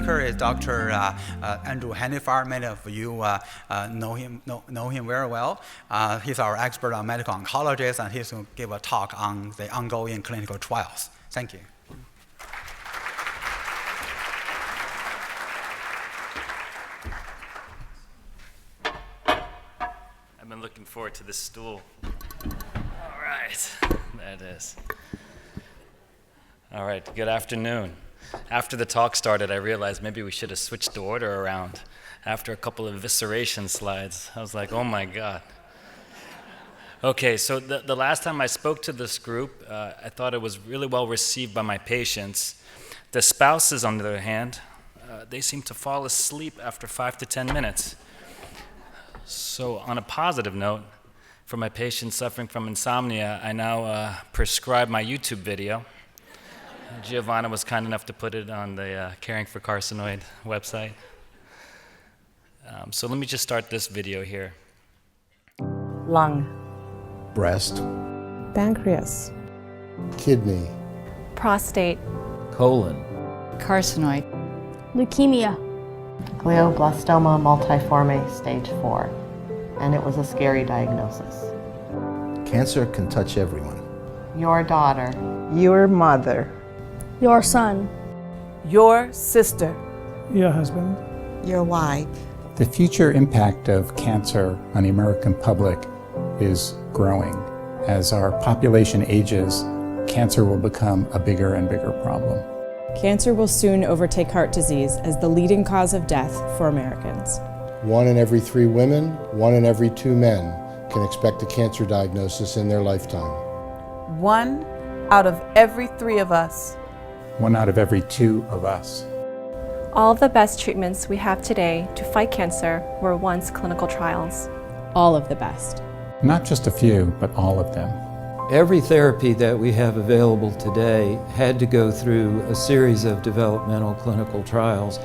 speaker is Dr. Andrew Hendifar. Many of you know him very well. He's our expert on medical oncology, and he's going to give a talk on the ongoing clinical trials. Thank you. I've been looking forward to this stool. All right, there it is. All right, good afternoon. After the talk started, I realized maybe we should have switched the order around. After a couple of evisceration slides, I was like, oh my God. Okay, so the last time I spoke to this group, I thought it was really well received by my patients. The spouses, on the other hand, they seem to fall asleep after 5 to 10 minutes. So on a positive note, for my patients suffering from insomnia, I now prescribe my YouTube video. Giovanna was kind enough to put it on the Caring for Carcinoid website. So let me just start this video here. Lung. Breast. Pancreas. Kidney. Prostate. Colon. Carcinoid. Leukemia. Glioblastoma multiforme stage 4. And it was a scary diagnosis. Cancer can touch everyone. Your daughter. Your mother. Your son. Your sister. Your husband. Your wife. The future impact of cancer on the American public is growing. As our population ages, cancer will become a bigger and bigger problem. Cancer will soon overtake heart disease as the leading cause of death for Americans. 1 in every 3 women, 1 in every 2 men can expect a cancer diagnosis in their lifetime. 1 out of every 3 of us. 1 out of every 2 of us. All of the best treatments we have today to fight cancer were once clinical trials. All of the best. Not just a few, but all of them. Every therapy that we have available today had to go through a series of developmental clinical trials.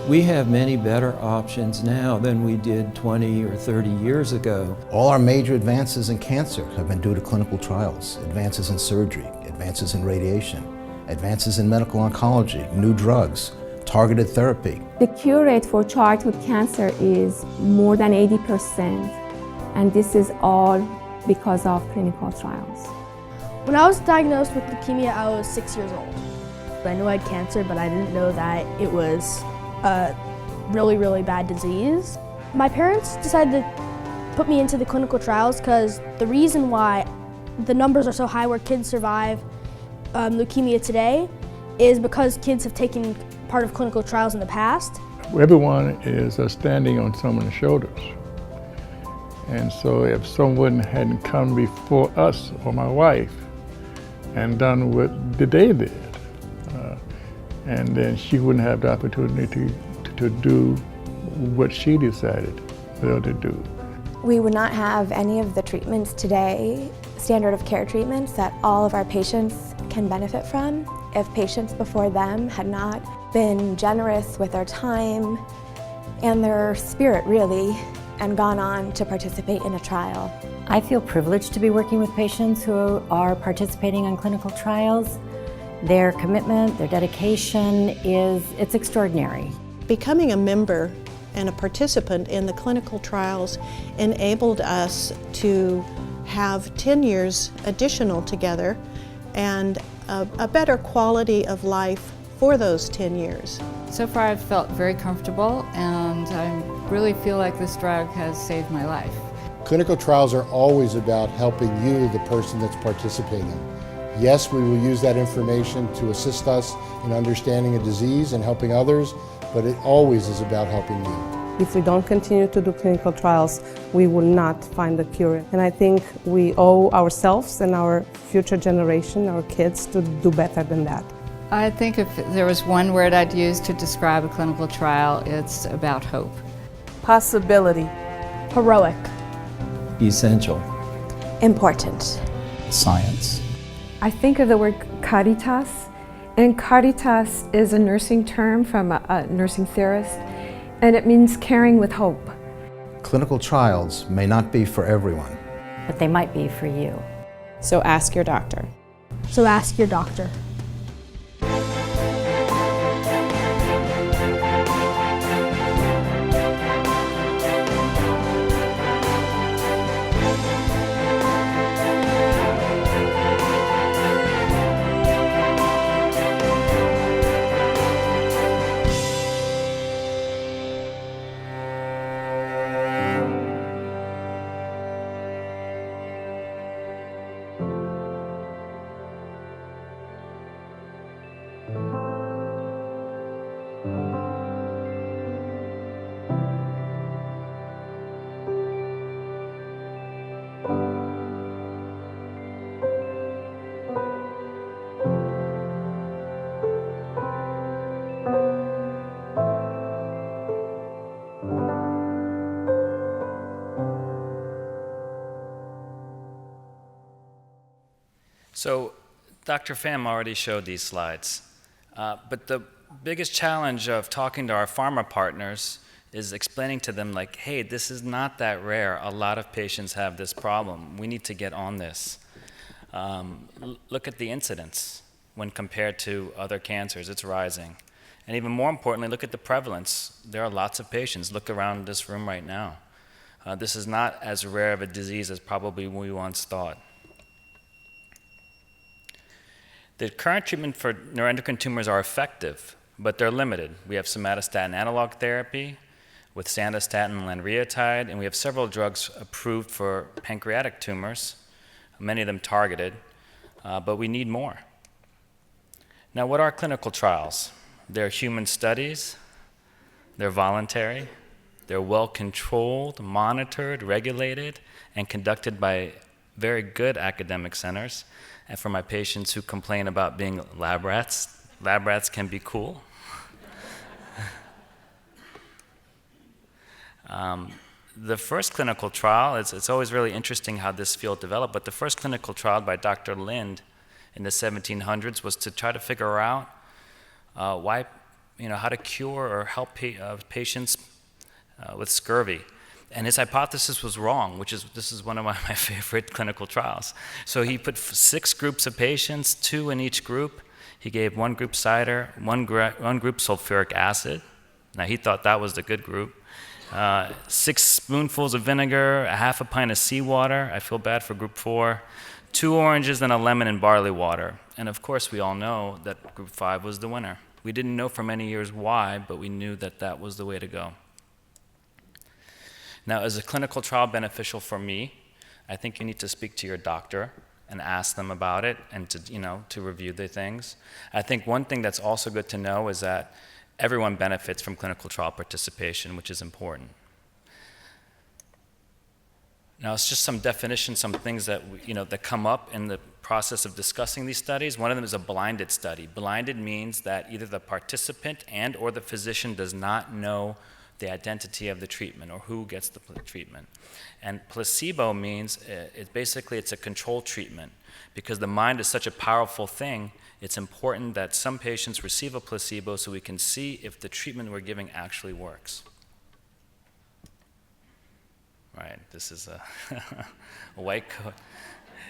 We have many better options now than we did 20 or 30 years ago. All our major advances in cancer have been due to clinical trials. Advances in surgery, advances in radiation, advances in medical oncology, new drugs, targeted therapy. The cure rate for childhood cancer is more than 80%, and this is all because of clinical trials. When I was diagnosed with leukemia, I was 6 years old. I knew I had cancer, but I didn't know that it was a really, really bad disease. My parents decided to put me into the clinical trials because the reason why the numbers are so high where kids survive leukemia today is because kids have taken part of clinical trials in the past. Everyone is standing on someone's shoulders. And so if someone hadn't come before us or my wife and done what they did, and then she wouldn't have the opportunity to do what she decided to do. We would not have any of the treatments today, standard of care treatments that all of our patients can benefit from if patients before them had not been generous with their time and their spirit, really, and gone on to participate in a trial. I feel privileged to be working with patients who are participating in clinical trials. Their commitment, their dedication it's extraordinary. Becoming a member and a participant in the clinical trials enabled us to have 10 years additional together and a better quality of life for those 10 years. So far I've felt very comfortable and I really feel like this drug has saved my life. Clinical trials are always about helping you, the person that's participating. Yes, we will use that information to assist us in understanding a disease and helping others, but it always is about helping you. If we don't continue to do clinical trials, we will not find the cure. And I think we owe ourselves and our future generation, our kids, to do better than that. I think if there was one word I'd use to describe a clinical trial, it's about hope. Possibility. Heroic. Essential. Important. Science. I think of the word caritas, and caritas is a nursing term from a nursing theorist, and it means caring with hope. Clinical trials may not be for everyone, but they might be for you. So ask your doctor. So ask your doctor. So Dr. Pham already showed these slides, but the biggest challenge of talking to our pharma partners is explaining to them, like, hey, this is not that rare. A lot of patients have this problem. We need to get on this. Look at the incidence when compared to other cancers. It's rising. And even more importantly, look at the prevalence. There are lots of patients. Look around this room right now. This is not as rare of a disease as probably we once thought. The current treatment for neuroendocrine tumors are effective, but they're limited. We have somatostatin analog therapy with sandostatin and lanreotide, and we have several drugs approved for pancreatic tumors, many of them targeted, but we need more. Now, what are clinical trials? They're human studies, they're voluntary, they're well-controlled, monitored, regulated, and conducted by very good academic centers. And for my patients who complain about being lab rats can be cool. The first clinical trial, it's always really interesting how this field developed, but the first clinical trial by Dr. Lind in the 1700s was to try to figure out how to cure or help patients with scurvy. And his hypothesis was wrong, this is one of my favorite clinical trials. So he put 6 groups of patients, 2 in each group. He gave one group cider, one group sulfuric acid. Now he thought that was the good group. 6 spoonfuls of vinegar, a half a pint of seawater. I feel bad for group 4. 2 oranges and a lemon in barley water. And of course we all know that group 5 was the winner. We didn't know for many years why, but we knew that that was the way to go. Now, is a clinical trial beneficial for me? I think you need to speak to your doctor and ask them about it and to review the things. I think one thing that's also good to know is that everyone benefits from clinical trial participation, which is important. Now, it's just some definitions, some things that that come up in the process of discussing these studies. One of them is a blinded study. Blinded means that either the participant and or the physician does not know the identity of the treatment or who gets the treatment. And placebo means it's a controlled treatment. Because the mind is such a powerful thing, it's important that some patients receive a placebo so we can see if the treatment we're giving actually works. Right, this is a white coat.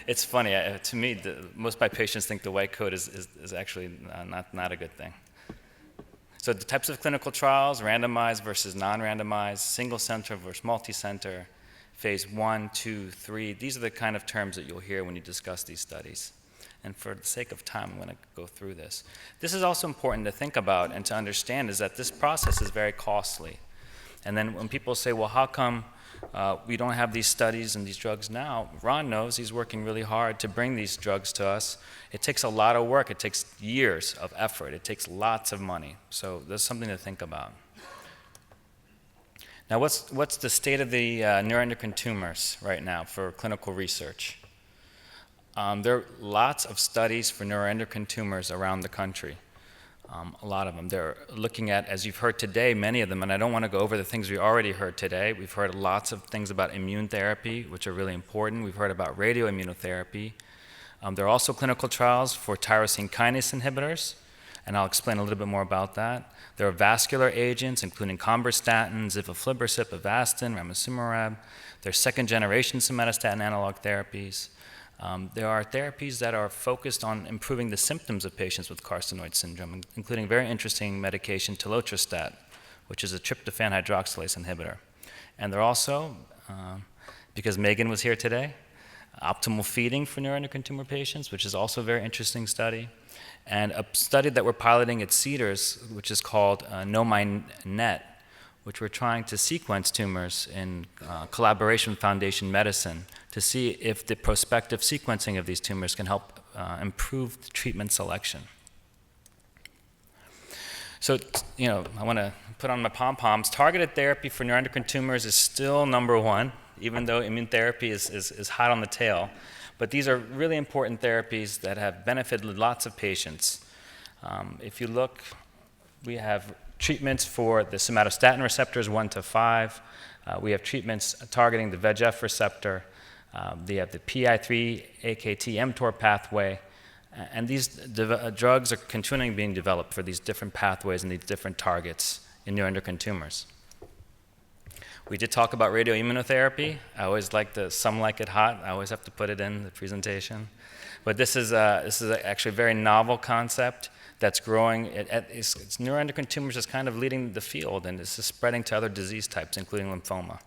It's funny, to me, most of my patients think the white coat is actually not a good thing. So the types of clinical trials, randomized versus non-randomized, single center versus multi-center, phase 1, 2, 3, these are the kind of terms that you'll hear when you discuss these studies. And for the sake of time, I'm going to go through this. This is also important to think about and to understand is that this process is very costly. And then when people say, well, how come we don't have these studies and these drugs now? Ron knows, he's working really hard to bring these drugs to us. It takes a lot of work. It takes years of effort. It takes lots of money. So there's something to think about. Now, what's the state of the neuroendocrine tumors right now for clinical research? There are lots of studies for neuroendocrine tumors around the country. A lot of them. They're looking at, as you've heard today, many of them, and I don't want to go over the things we already heard today. We've heard lots of things about immune therapy, which are really important. We've heard about radioimmunotherapy. There are also clinical trials for tyrosine kinase inhibitors, and I'll explain a little bit more about that. There are vascular agents, including comberstatin, zifaflibercept, Avastin, ramucirumab. There are second-generation somatostatin analog therapies. There are therapies that are focused on improving the symptoms of patients with carcinoid syndrome, including very interesting medication, telotrestat, which is a tryptophan hydroxylase inhibitor. And there are also, because Megan was here today, optimal feeding for neuroendocrine tumor patients, which is also a very interesting study. And a study that we're piloting at Cedars, which is called KnowMyNet, which we're trying to sequence tumors in collaboration with Foundation Medicine to see if the prospective sequencing of these tumors can help improve the treatment selection. So, I want to put on my pom-poms. Targeted therapy for neuroendocrine tumors is still #1, even though immune therapy is hot on the tail. But these are really important therapies that have benefited lots of patients. If you look, we have treatments for the somatostatin receptors 1 to 5. We have treatments targeting the VEGF receptor. They have the PI3 AKT mTOR pathway, and these drugs are continuing being developed for these different pathways and these different targets in neuroendocrine tumors. We did talk about radioimmunotherapy. I always like the "some like it hot." I always have to put it in the presentation. But this is actually a very novel concept that's growing. It's neuroendocrine tumors is kind of leading the field, and this is spreading to other disease types, including lymphoma.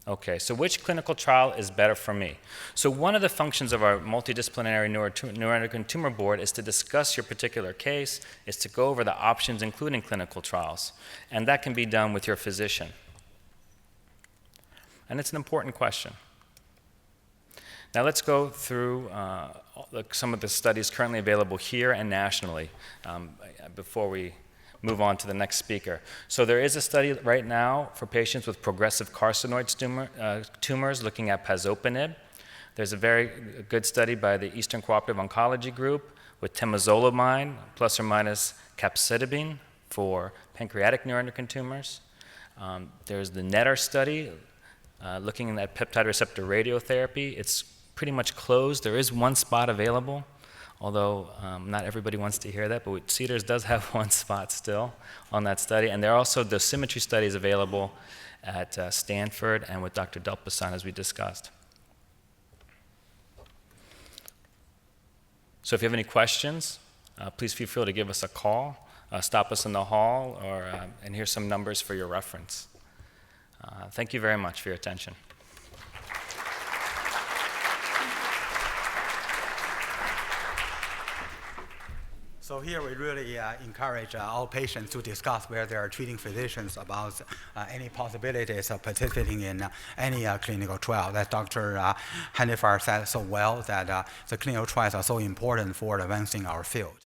Okay, so which clinical trial is better for me? So one of the functions of our multidisciplinary neuroendocrine tumor board is to discuss your particular case, is to go over the options, including clinical trials. And that can be done with your physician. And it's an important question. Now let's go through some of the studies currently available here and nationally before we move on to the next speaker. So there is a study right now for patients with progressive carcinoid tumors looking at pazopanib. There's a very good study by the Eastern Cooperative Oncology Group with temozolomide plus or minus capecitabine for pancreatic neuroendocrine tumors. There's the NETTER study looking at peptide receptor radiotherapy. It's pretty much closed. There is one spot available, although not everybody wants to hear that, but Cedars does have one spot still on that study. And there are also dosimetry studies available at Stanford and with Dr. Delpasan, as we discussed. So if you have any questions, please feel free to give us a call, stop us in the hall, and here's some numbers for your reference. Thank you very much for your attention. So here we really encourage all patients to discuss with their treating physicians about any possibilities of participating in any clinical trial. That Dr. Hendifar said so well, that the clinical trials are so important for advancing our field.